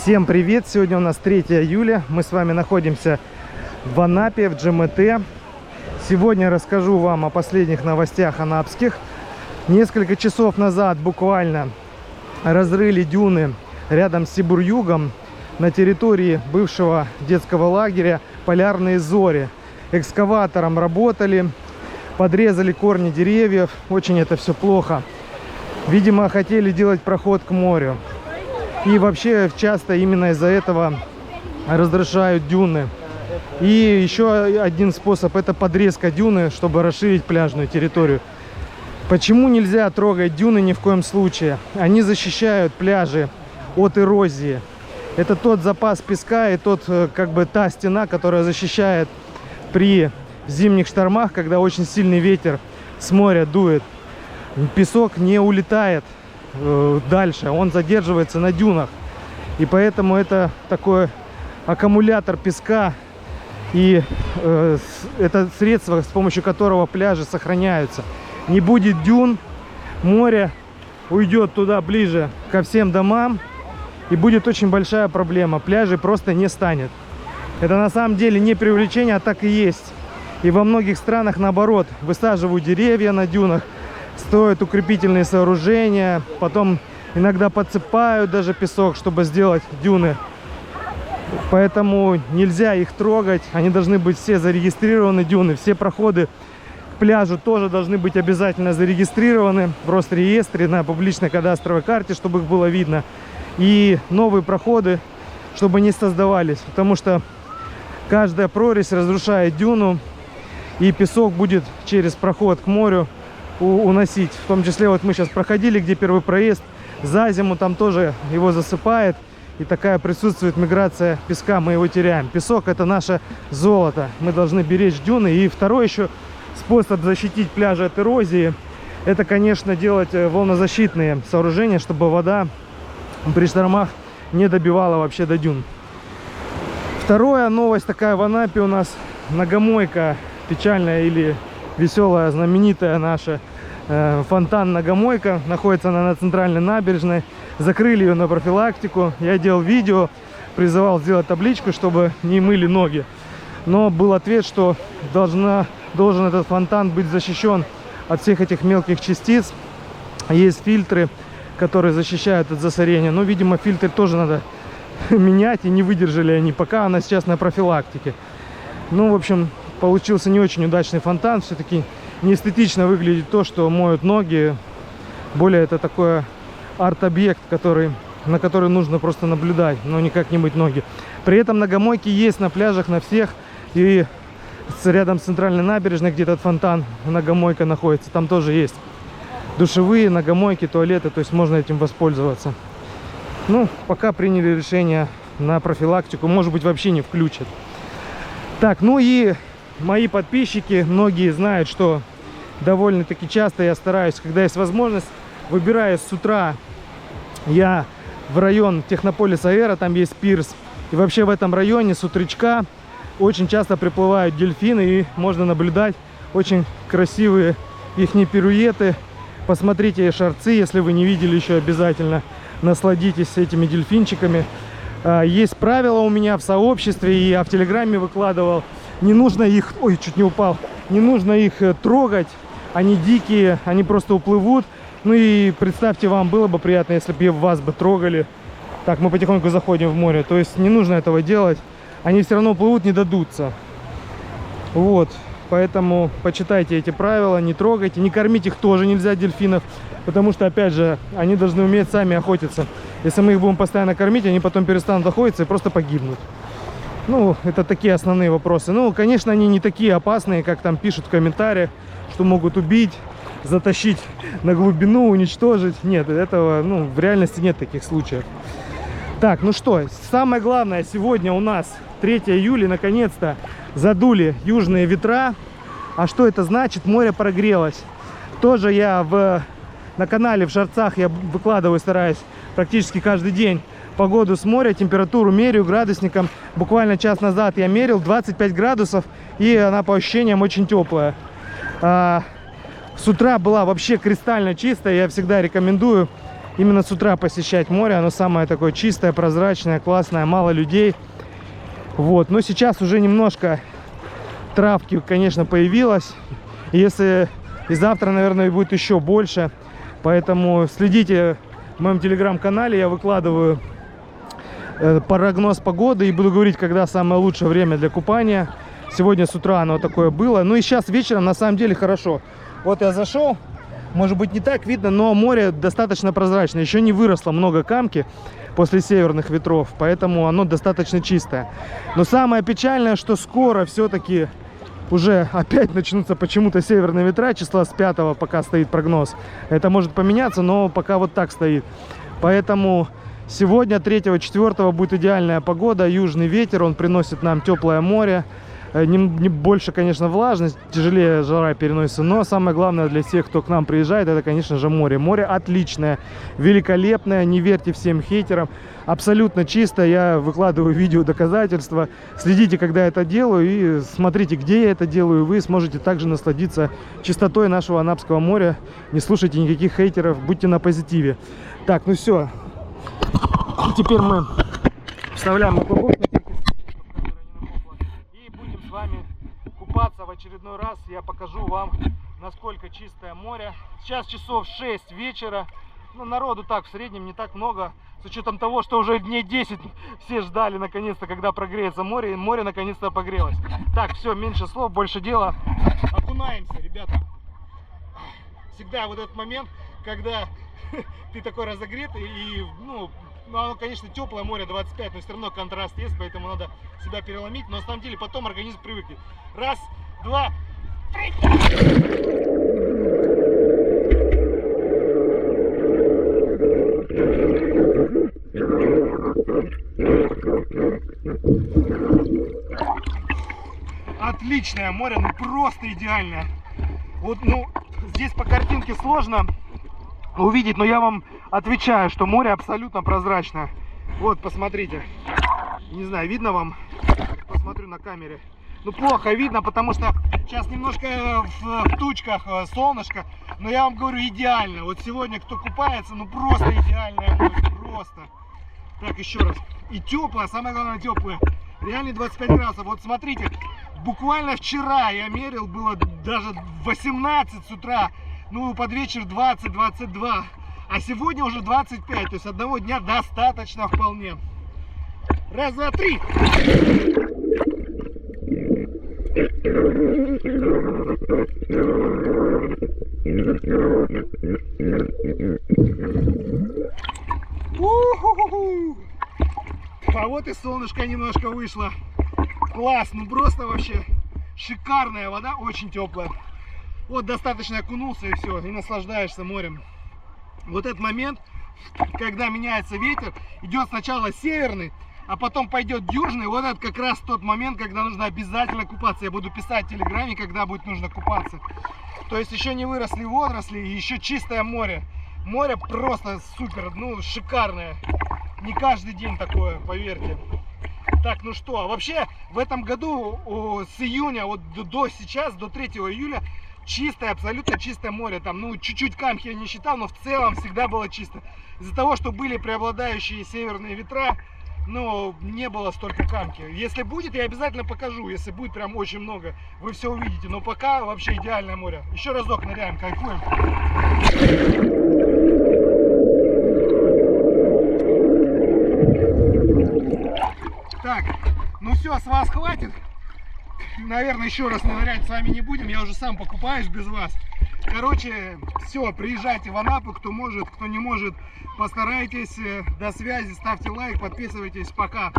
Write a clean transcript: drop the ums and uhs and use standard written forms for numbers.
Всем привет! Сегодня у нас 3 июля. Мы с вами находимся в Анапе, в ДжМТ. Сегодня расскажу вам о последних новостях анапских. Несколько часов назад буквально разрыли дюны рядом с Сибур-Югом на территории бывшего детского лагеря «Полярные зори». Экскаватором работали, подрезали корни деревьев. Очень это все плохо. Видимо, хотели делать проход к морю. И вообще часто именно из-за этого разрушают дюны. И еще один способ — это подрезка дюны, чтобы расширить пляжную территорию. Почему нельзя трогать дюны ни в коем случае? Они защищают пляжи от эрозии. Это тот запас песка и та стена, которая защищает при зимних штормах, когда очень сильный ветер с моря дует. Песок не улетает дальше, он задерживается на дюнах. И поэтому это такой аккумулятор песка. И это средство, с помощью которого пляжи сохраняются. Не будет дюн, море уйдет туда ближе ко всем домам. И будет очень большая проблема. Пляжей просто не станет. Это на самом деле не преувеличение, а так и есть. И во многих странах наоборот. Высаживают деревья на дюнах, строят укрепительные сооружения, потом иногда подсыпают даже песок, чтобы сделать дюны. Поэтому нельзя их трогать. Они должны быть все зарегистрированы, дюны. Все проходы к пляжу тоже должны быть обязательно зарегистрированы в Росреестре, на публичной кадастровой карте, чтобы их было видно. И новые проходы, чтобы не создавались. Потому что каждая прорезь разрушает дюну, и песок будет через проход к морю уносить. В том числе вот мы сейчас проходили, где первый проезд, за зиму там тоже его засыпает. И такая присутствует миграция песка, мы его теряем. Песок — это наше золото. Мы должны беречь дюны. И второй еще способ защитить пляжи от эрозии — это, конечно, делать волнозащитные сооружения, чтобы вода при штормах не добивала вообще до дюн. Вторая новость такая в Анапе у нас. Многомойка печальная или веселая, знаменитая наша фонтан Многомойка. Находится она на центральной набережной. Закрыли ее на профилактику. Я делал видео, призывал сделать табличку, чтобы не мыли ноги. Но был ответ, что должен этот фонтан быть защищен от всех этих мелких частиц. Есть фильтры, которые защищают от засорения. Но, видимо, фильтры тоже надо менять, и не выдержали они. Пока она сейчас на профилактике. Ну, в общем, получился не очень удачный фонтан. Все-таки неэстетично выглядит то, что моют ноги. Более это такое арт-объект, на который нужно просто наблюдать, но никак не мыть ноги. При этом многомойки есть на пляжах, на всех. И рядом с центральной набережной, где этот фонтан, многомойка находится, там тоже есть душевые, многомойки, туалеты, то есть можно этим воспользоваться. Ну, пока приняли решение на профилактику, может быть, вообще не включат. Так, ну и мои подписчики, многие знают, что довольно-таки часто я стараюсь, когда есть возможность, выбираюсь с утра я в район Технополис Аэро, там есть пирс. И вообще в этом районе с утречка очень часто приплывают дельфины, и можно наблюдать очень красивые их пируэты. Посмотрите шарцы, если вы не видели еще, обязательно насладитесь этими дельфинчиками. Есть правила у меня в сообществе, и я в Телеграме выкладывал. Не нужно их, ой, чуть не упал, не нужно их трогать, они дикие, они просто уплывут. Ну и представьте, вам было бы приятно, если бы вас бы трогали. Так, мы потихоньку заходим в море, то есть не нужно этого делать. Они все равно уплывут, не дадутся. Вот, поэтому почитайте эти правила, не трогайте, не кормить их тоже нельзя, дельфинов. Потому что, опять же, они должны уметь сами охотиться. Если мы их будем постоянно кормить, они потом перестанут охотиться и просто погибнут. Ну, это такие основные вопросы. Ну, конечно, они не такие опасные, как там пишут в комментариях, что могут убить, затащить на глубину, уничтожить. Нет, этого, в реальности нет таких случаев. Так, ну что, самое главное, сегодня у нас 3 июля, наконец-то задули южные ветра. А что это значит? Море прогрелось. Тоже я на канале в шорцах я выкладываю, стараюсь практически каждый день погоду с моря, температуру меряю градусником. Буквально час назад я мерил 25 градусов, и она по ощущениям очень теплая. С утра была вообще кристально чистая. Я всегда рекомендую именно с утра посещать море. Оно самое такое чистое, прозрачное, классное, мало людей. Вот, но сейчас уже немножко травки, конечно, появилось. Если и завтра, наверное, будет еще больше. Поэтому следите в моем телеграм-канале, я выкладываю прогноз погоды и буду говорить, когда самое лучшее время для купания. Сегодня с утра оно такое было. Ну и сейчас вечером на самом деле хорошо. Вот я зашел, может быть не так видно, но море достаточно прозрачное. Еще не выросло много камки после северных ветров, поэтому оно достаточно чистое. Но самое печальное, что скоро все-таки уже опять начнутся почему-то северные ветра, числа с 5 пока стоит прогноз. Это может поменяться, но пока вот так стоит. Поэтому сегодня, 3-4 будет идеальная погода, южный ветер, он приносит нам теплое море. Не больше, конечно, влажность, тяжелее жара переносится, но самое главное для всех, кто к нам приезжает, это, конечно же, море. Море отличное, великолепное, не верьте всем хейтерам, абсолютно чисто. Я выкладываю видео доказательства, следите, когда я это делаю, и смотрите, где я это делаю. Вы сможете также насладиться чистотой нашего Анапского моря. Не слушайте никаких хейтеров, будьте на позитиве. Так, ну все, теперь мы вставляем упаковку. С вами купаться в очередной раз. Я покажу вам, насколько чистое море. Сейчас часов 6 вечера. Ну, народу так в среднем не так много, с учетом того, что уже дней 10 все ждали наконец-то, когда прогреется море, и море наконец-то погрелось. Так, все, меньше слов, больше дела. Окунаемся, ребята. Всегда вот этот момент, когда ты такой разогретый и, ну, оно, конечно, теплое море, 25, но все равно контраст есть, поэтому надо себя переломить. Но на самом деле потом организм привыкнет. Раз, два, три. Отличное море, ну просто идеальное. Вот, ну, здесь по картинке сложно увидеть, но я вам отвечаю, что море абсолютно прозрачное. Вот, посмотрите. Не знаю, видно вам? Посмотрю на камере. Ну, плохо видно, потому что сейчас немножко в тучках солнышко. Но я вам говорю, идеально. Вот сегодня, кто купается, ну просто идеальное море. Просто. Так, еще раз. И теплое, самое главное теплое. Реально 25 градусов. Вот смотрите, буквально вчера я мерил, было даже 18 с утра. Ну, под вечер 20-22. А сегодня уже 25. То есть одного дня достаточно вполне. Раз, два, три. А вот и солнышко немножко вышло. Класс, ну просто вообще шикарная вода, очень теплая. Вот достаточно окунулся и все, и наслаждаешься морем. Вот этот момент, когда меняется ветер, идет сначала северный, а потом пойдет южный. Вот это как раз тот момент, когда нужно обязательно купаться. Я буду писать в телеграме, когда будет нужно купаться. То есть еще не выросли водоросли, и еще чистое море. Море просто супер, ну шикарное. Не каждый день такое, поверьте. Так, ну что, а вообще в этом году с июня вот до сейчас, до 3 июля, чистое, абсолютно чистое море. Там, ну, чуть-чуть камки я не считал, но в целом всегда было чисто. Из-за того, что были преобладающие северные ветра, ну, не было столько камки. Если будет, я обязательно покажу. Если будет прям очень много, вы все увидите. Но пока вообще идеальное море. Еще разок ныряем, кайфуем. Так, ну все, с вас хватит. Наверное, еще раз нырять с вами не будем. Я уже сам покупаюсь без вас. Короче, все, приезжайте в Анапу, кто может, кто не может. Постарайтесь. До связи, ставьте лайк, подписывайтесь. Пока.